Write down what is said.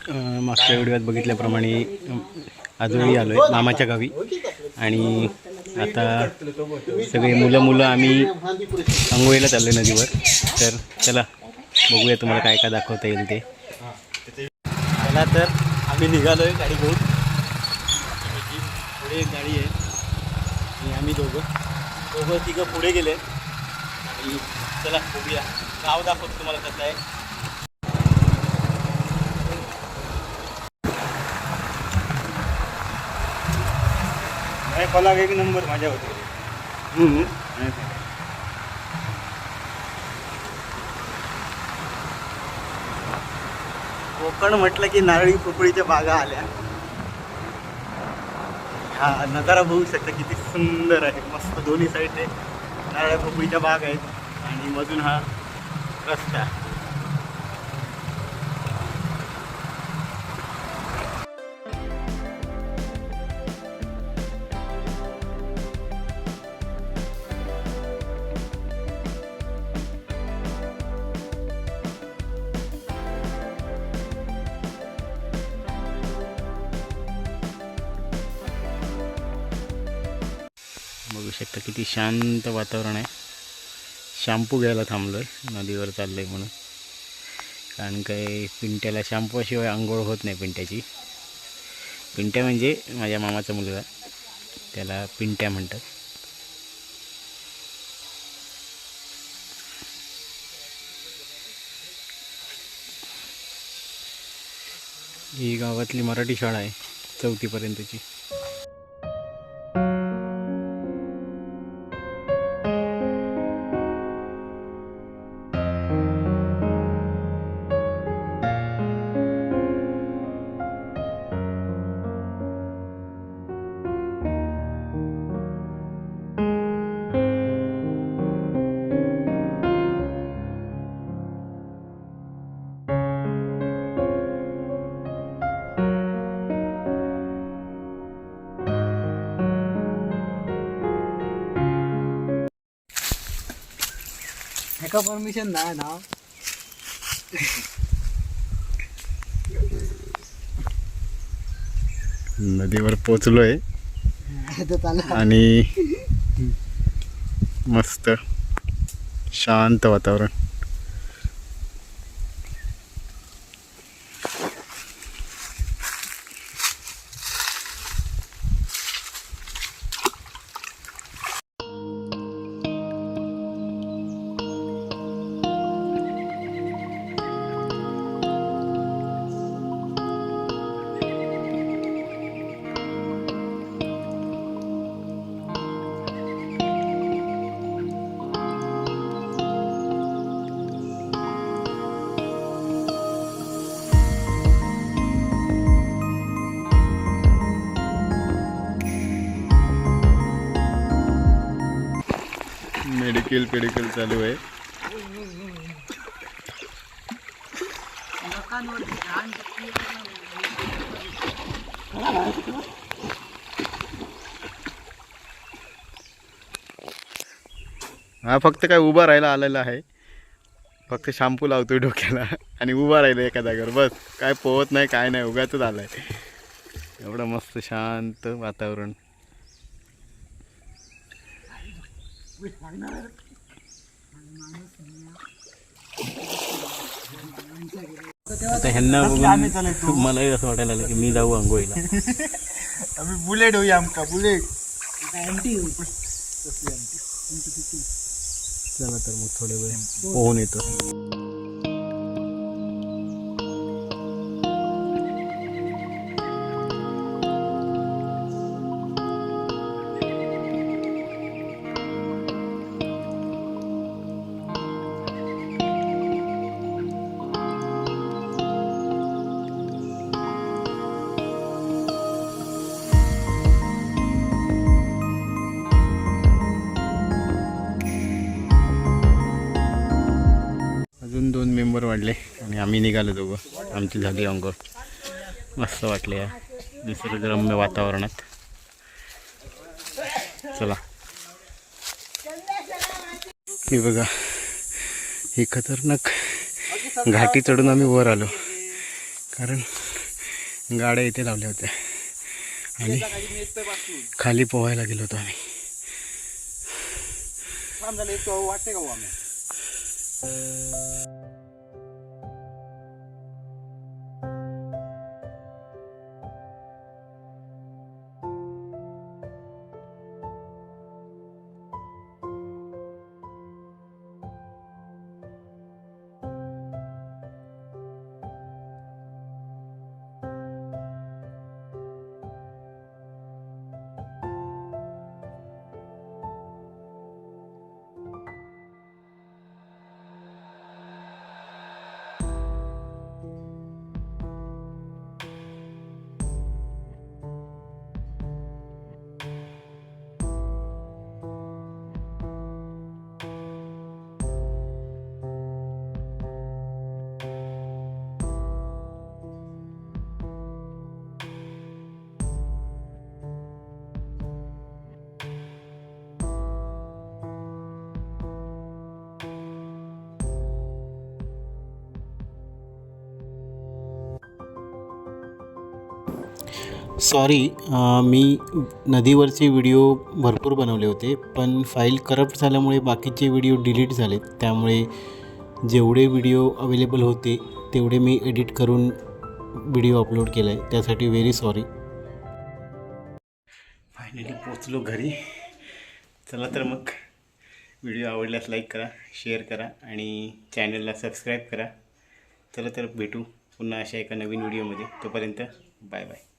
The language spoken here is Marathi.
मागच्या व्हिडिओत बघितल्याप्रमाणे आजोळी आलो आहे मामाच्या गावी आणि आता सगळे मुलं आम्ही आंघोळीला चाललो आहे नदीवर. तर चला बघूया तुम्हाला काय काय दाखवता येईल ते. चला तर आम्ही निघालो आहे गाडी घेऊन. पुढे एक गाडी आहे आणि आम्ही दोघं तिघं पुढे गेले आणि चला बघूया. गाव दाखवतो तुम्हाला कसं आहे. फलाग एक नंबर माझ्या होते. कोकण म्हटलं की नारळी पोपळीच्या बागा आल्या. हा नजारा बघू शकता किती सुंदर आहे. मस्त दोन्ही साईडने नारळी पोपळीच्या बाग आहेत आणि मधून हा रस्ता. बघू शकता किती शांत वातावरण आहे. शॅम्पू घ्यायला थांबलो आहे, नदीवर चाललो आहे म्हणून. कारण काय पिंट्याला शॅम्पूशिवाय आंघोळ होत नाही. पिंट्या म्हणजे माझ्या मामाचा मुलगा, त्याला पिंट्या म्हणतात. ही गावातली मराठी शाळा आहे 4थी पर्यंतची. एका परमिशन नाही ना. नदीवर पोचलोय आणि मस्त शांत वातावरण. पेडिकल चालू आहे. हा फक्त काय उभा राहायला आलेला आहे. फक्त शॅम्पू लावतोय डोक्याला आणि उभा राहिला एका जागेवर बस. काय पोहत नाही काय नाही, उगाच आलाय. एवढं मस्त शांत वातावरण. आता ह्यांना बघून मलाही असं वाटायला लागलं की मी जाऊ आंघोळीला. आम्ही बुलेट होऊया. आमका बुलेट चला तर मग थोडे वेळ पोहून येतो. अजून 2 मेंबर वाढले आणि आम्ही निघालो दोघं. आमची झाली अंघोळ. मस्त वाटले या निसर्गरम्य वातावरणात. चला हे बघा, ही खतरनाक घाटी चढून आम्ही वर आलो. कारण गाड्या इथे लावल्या होत्या आणि खाली पोहायला गेलो होतो आम्ही. वाटते का आम्ही सॉरी, मी नदीवरचे व्हिडिओ भरपूर बनवले होते, पण फाईल करप्ट झाल्यामुळे बाकीचे व्हिडिओ डिलीट झालेत. त्यामुळे जेवढे व्हिडिओ अवेलेबल होते तेवढे मी एडिट करून व्हिडिओ अपलोड केला आहे. त्यासाठी व्हेरी सॉरी. फायनली पोचलो घरी. चला तर मग व्हिडिओ आवडल्यास लाईक करा, शेअर करा आणि चॅनलला सबस्क्राईब करा. चला तर भेटू पुन्हा अशा एका नवीन व्हिडिओमध्ये. तोपर्यंत बाय बाय.